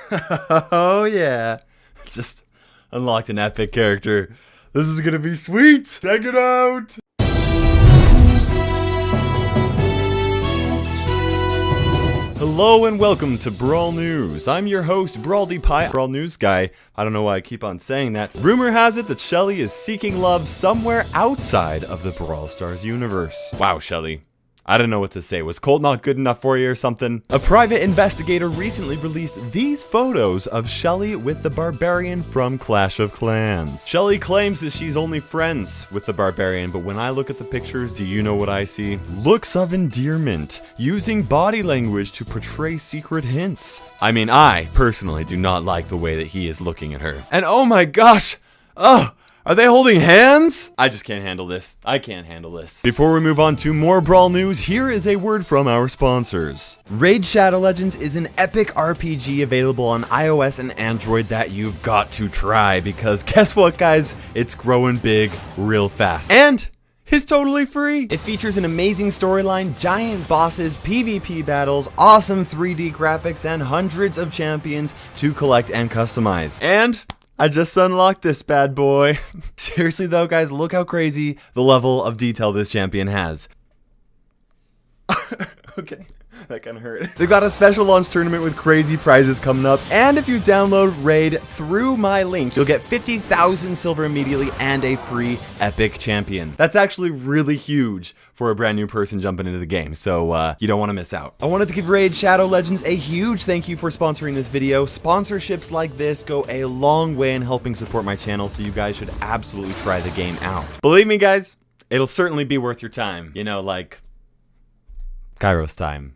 Oh yeah, just unlocked an epic character. This is gonna be sweet. Check it out. Hello and welcome to Brawl News. I'm your host, Brawldy Pie, Brawl News guy. I don't know why I keep on saying that. Rumor has it that Shelly is seeking love somewhere outside of the Brawl Stars universe. Wow, Shelly. I don't know what to say. Was Colt not good enough for you or something? A private investigator recently released these photos of Shelly with the Barbarian from Clash of Clans. Shelly claims that she's only friends with the Barbarian, but when I look at the pictures, do you know what I see? Looks of endearment, using body language to portray secret hints. I mean, I personally do not like the way that he is looking at her. And oh my gosh! Oh! Are they holding hands? I just can't handle this. I can't handle this. Before we move on to more Brawl news, here is a word from our sponsors. Raid Shadow Legends is an epic RPG available on iOS and Android that you've got to try because guess what, guys? It's growing big real fast. And it's totally free. It features an amazing storyline, giant bosses, PvP battles, awesome 3D graphics, and hundreds of champions to collect and customize. And I just unlocked this bad boy. Seriously though, guys, look how crazy the level of detail this champion has. Okay, that kind of hurt. They've got a special launch tournament with crazy prizes coming up, and if you download Raid through my link, you'll get 50,000 silver immediately and a free epic champion. That's actually really huge for a brand new person jumping into the game, so you don't want to miss out. I wanted to give Raid Shadow Legends a huge thank you for sponsoring this video. Sponsorships like this go a long way in helping support my channel, so you guys should absolutely try the game out. Believe me, guys, it'll certainly be worth your time. You know, like Kairos time.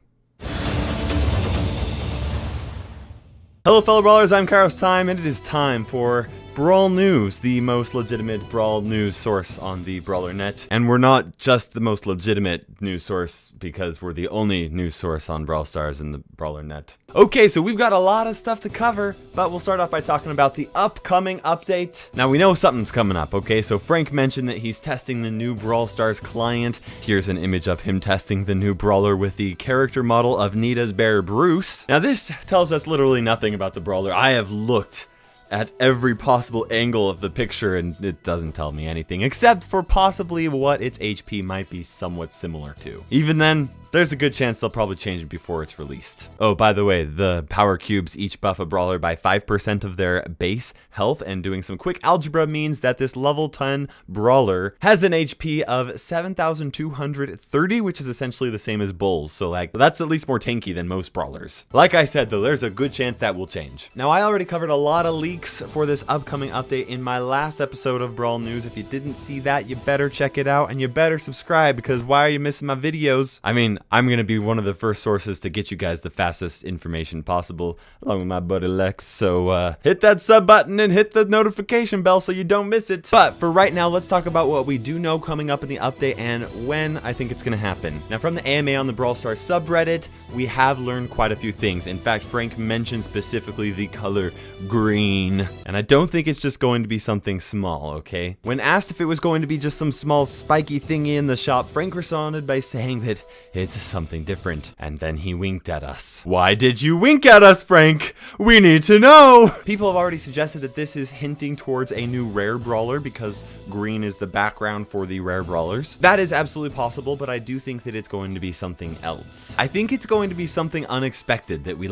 Hello fellow brawlers, I'm Kairos Time, and it is time for Brawl News, the most legitimate Brawl news source on the Brawler net. And we're not just the most legitimate news source because we're the only news source on Brawl Stars in the Brawler net. Okay, so we've got a lot of stuff to cover, but we'll start off by talking about the upcoming update. Now we know something's coming up, okay? So Frank mentioned that he's testing the new Brawl Stars client. Here's an image of him testing the new Brawler with the character model of Nita's bear Bruce. Now this tells us literally nothing about the Brawler. I have looked at every possible angle of the picture and it doesn't tell me anything except for possibly what its HP might be somewhat similar to. Even then, there's a good chance they'll probably change it before it's released. Oh, by the way, the power cubes each buff a brawler by 5% of their base health, and doing some quick algebra means that this level 10 brawler has an HP of 7,230, which is essentially the same as Bull's, so like, that's at least more tanky than most brawlers. Like I said though, there's a good chance that will change. Now, I already covered a lot of leaks for this upcoming update in my last episode of Brawl News. If you didn't see that, you better check it out, and you better subscribe, because why are you missing my videos? I mean, I'm going to be one of the first sources to get you guys the fastest information possible, along with my buddy Lex, so hit that sub button and hit the notification bell so you don't miss it. But for right now, let's talk about what we do know coming up in the update and when I think it's going to happen. Now, from the AMA on the Brawl Stars subreddit, we have learned quite a few things. In fact, Frank mentioned specifically the color green, and I don't think it's just going to be something small, okay? When asked if it was going to be just some small spiky thingy in the shop, Frank responded by saying that it's something different, and then he winked at us. Why did you wink at us, Frank? We need to know! People have already suggested that this is hinting towards a new rare brawler because green is the background for the rare brawlers. That is absolutely possible, but I do think that it's going to be something else. I think it's going to be something unexpected that we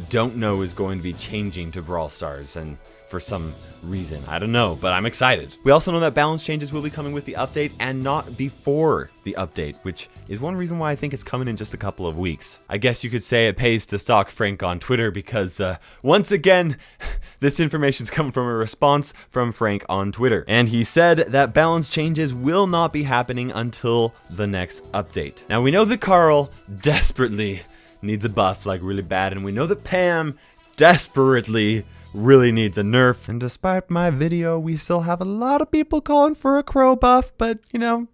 don't know is going to be changing to Brawl Stars, and for some reason, I don't know, but I'm excited. We also know that balance changes will be coming with the update and not before the update, which is one reason why I think it's coming in just a couple of weeks. I guess you could say it pays to stalk Frank on Twitter because once again, this information's coming from a response from Frank on Twitter. And he said that balance changes will not be happening until the next update. Now we know that Carl desperately needs a buff, like really bad, and we know that Pam desperately really needs a nerf. And despite my video, we still have a lot of people calling for a Crow buff, but you know,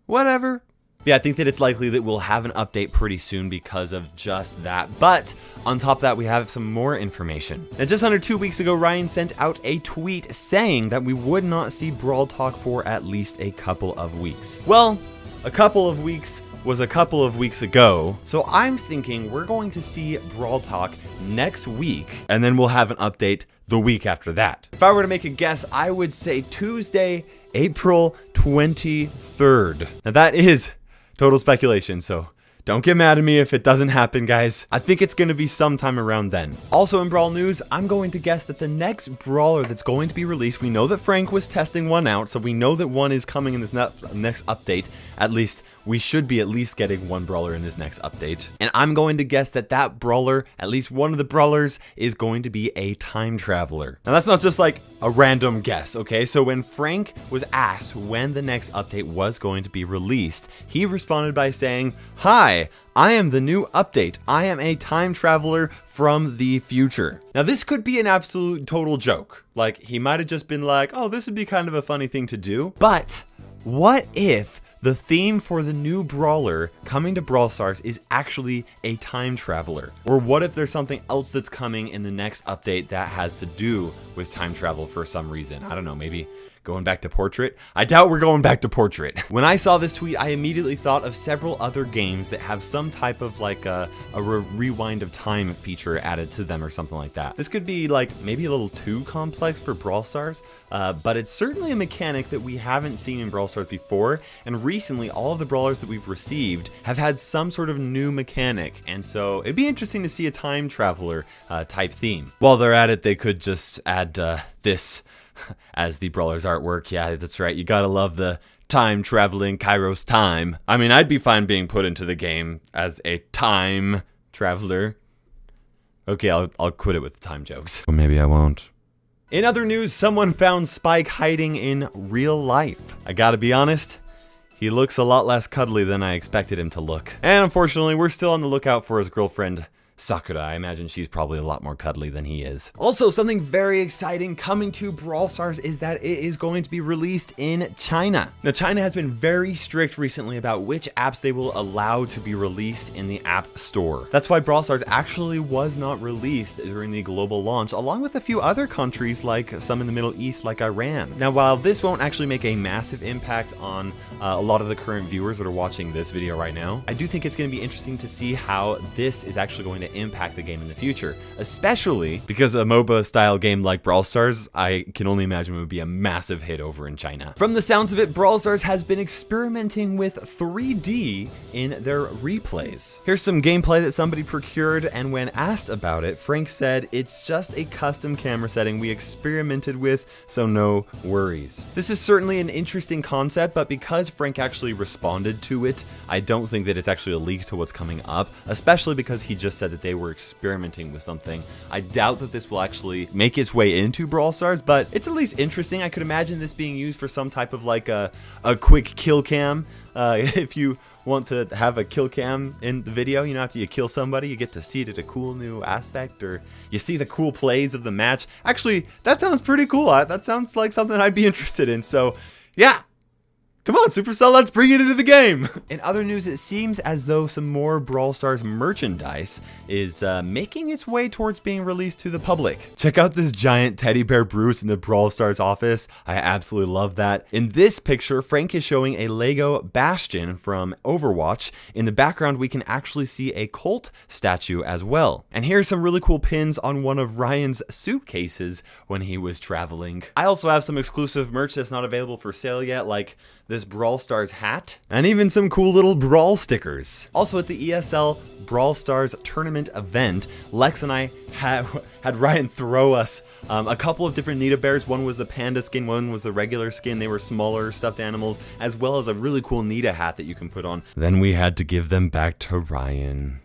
whatever. Yeah, I think that it's likely that we'll have an update pretty soon because of just that. But on top of that, we have some more information. Now, just under 2 weeks ago, Ryan sent out a tweet saying that we would not see Brawl Talk for at least a couple of weeks. Well, a couple of weeks was a couple of weeks ago, so I'm thinking we're going to see Brawl Talk next week, and then we'll have an update the week after that. If I were to make a guess, I would say Tuesday, April 23rd. Now that is total speculation, so don't get mad at me if it doesn't happen, guys. I think it's going to be sometime around then. Also in Brawl news, I'm going to guess that the next Brawler that's going to be released, we know that Frank was testing one out, so we know that one is coming in this next update. At least, we should be at least getting one Brawler in this next update. And I'm going to guess that that Brawler, at least one of the Brawlers, is going to be a time traveler. Now that's not just like a random guess, okay? So when Frank was asked when the next update was going to be released, he responded by saying, "Hi, I am the new update. I am a time traveler from the future." Now this could be an absolute total joke. Like he might have just been like, oh, this would be kind of a funny thing to do. But what if the theme for the new Brawler coming to Brawl Stars is actually a time traveler? Or what if there's something else that's coming in the next update that has to do with time travel for some reason? I don't know, maybe going back to Portrait? I doubt we're going back to Portrait. When I saw this tweet, I immediately thought of several other games that have some type of like a rewind of time feature added to them or something like that. This could be like maybe a little too complex for Brawl Stars, but it's certainly a mechanic that we haven't seen in Brawl Stars before. And recently, all of the Brawlers that we've received have had some sort of new mechanic. And so it'd be interesting to see a time traveler type theme. While they're at it, they could just add this as the Brawler's artwork. Yeah, that's right. You gotta love the time traveling Kairos time. I mean, I'd be fine being put into the game as a time traveler. Okay, I'll quit it with the time jokes. Or maybe I won't. In other news, someone found Spike hiding in real life. I gotta be honest, he looks a lot less cuddly than I expected him to look. And unfortunately, we're still on the lookout for his girlfriend, Sakura. I imagine she's probably a lot more cuddly than he is. Also, something very exciting coming to Brawl Stars is that it is going to be released in China. Now, China has been very strict recently about which apps they will allow to be released in the App Store. That's why Brawl Stars actually was not released during the global launch, along with a few other countries like some in the Middle East like Iran. Now, while this won't actually make a massive impact on a lot of the current viewers that are watching this video right now, I do think it's going to be interesting to see how this is actually going to impact the game in the future, especially because a MOBA style game like Brawl Stars, I can only imagine would be a massive hit over in China. From the sounds of it, Brawl Stars has been experimenting with 3D in their replays. Here's some gameplay that somebody procured, and when asked about it, Frank said, "It's just a custom camera setting we experimented with, so no worries." This is certainly an interesting concept, but because Frank actually responded to it, I don't think that it's actually a leak to what's coming up, especially because he just said that they were experimenting with something. I doubt that this will actually make its way into Brawl Stars, but it's at least interesting. I could imagine this being used for some type of like a quick kill cam. If you want to have a kill cam in the video, you know, after you kill somebody, you get to see it at a cool new aspect, or you see the cool plays of the match. Actually, that sounds pretty cool. That sounds like something I'd be interested in. So yeah, come on, Supercell, let's bring it into the game. In other news, it seems as though some more Brawl Stars merchandise is making its way towards being released to the public. Check out this giant teddy bear Bruce in the Brawl Stars office. I absolutely love that. In this picture, Frank is showing a Lego Bastion from Overwatch. In the background, we can actually see a Colt statue as well. And here's some really cool pins on one of Ryan's suitcases when he was traveling. I also have some exclusive merch that's not available for sale yet, like this Brawl Stars hat, and even some cool little Brawl stickers. Also at the ESL Brawl Stars tournament event, Lex and I had Ryan throw us a couple of different Nita bears. One was the panda skin, one was the regular skin. They were smaller stuffed animals, as well as a really cool Nita hat that you can put on. Then we had to give them back to Ryan.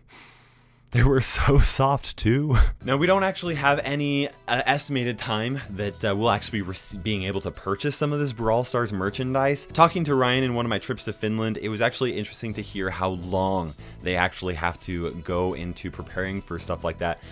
They were so soft too. Now, we don't actually have any estimated time that we'll actually be being able to purchase some of this Brawl Stars merchandise. Talking to Ryan in one of my trips to Finland, it was actually interesting to hear how long they actually have to go into preparing for stuff like that,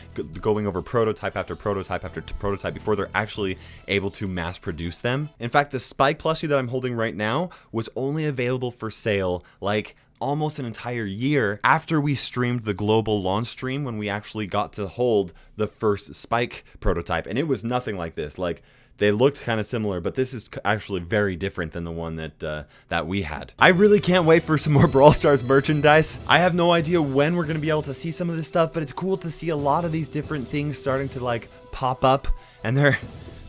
going over prototype after prototype after prototype before they're actually able to mass produce them. In fact, the Spike plushie that I'm holding right now was only available for sale like almost an entire year after we streamed the global launch stream, when we actually got to hold the first Spike prototype. And it was nothing like this. Like, they looked kind of similar, but this is actually very different than the one that we had. I really can't wait for some more Brawl Stars merchandise. I have no idea when we're going to be able to see some of this stuff, but it's cool to see a lot of these different things starting to like pop up, and they're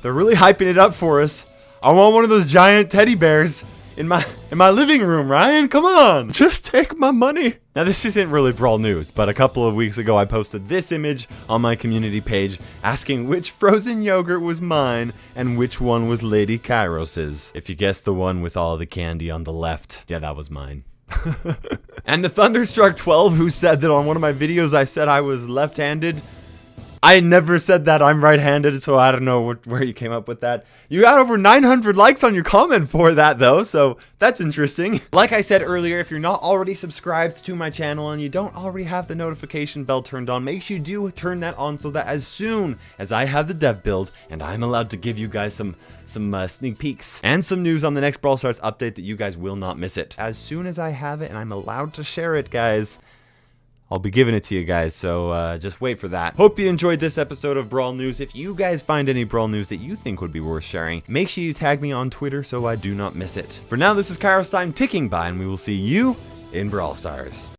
really hyping it up for us. I want one of those giant teddy bears in my living room, Ryan. Come on, just take my money. Now, this isn't really Brawl news, but a couple of weeks ago I posted this image on my community page asking which frozen yogurt was mine and which one was Lady Kairos's. If you guessed the one with all the candy on the left, yeah, that was mine. And the Thunderstruck 12, who said that on one of my videos I said I was left-handed. I never said that. I'm right-handed, so I don't know where you came up with that. You got over 900 likes on your comment for that, though, so that's interesting. Like I said earlier, if you're not already subscribed to my channel and you don't already have the notification bell turned on, make sure you do turn that on so that as soon as I have the dev build and I'm allowed to give you guys some sneak peeks and some news on the next Brawl Stars update, that you guys will not miss it. As soon as I have it and I'm allowed to share it, guys, I'll be giving it to you guys, so just wait for that. Hope you enjoyed this episode of Brawl News. If you guys find any Brawl News that you think would be worth sharing, make sure you tag me on Twitter so I do not miss it. For now, this is Kairos Time ticking by, and we will see you in Brawl Stars.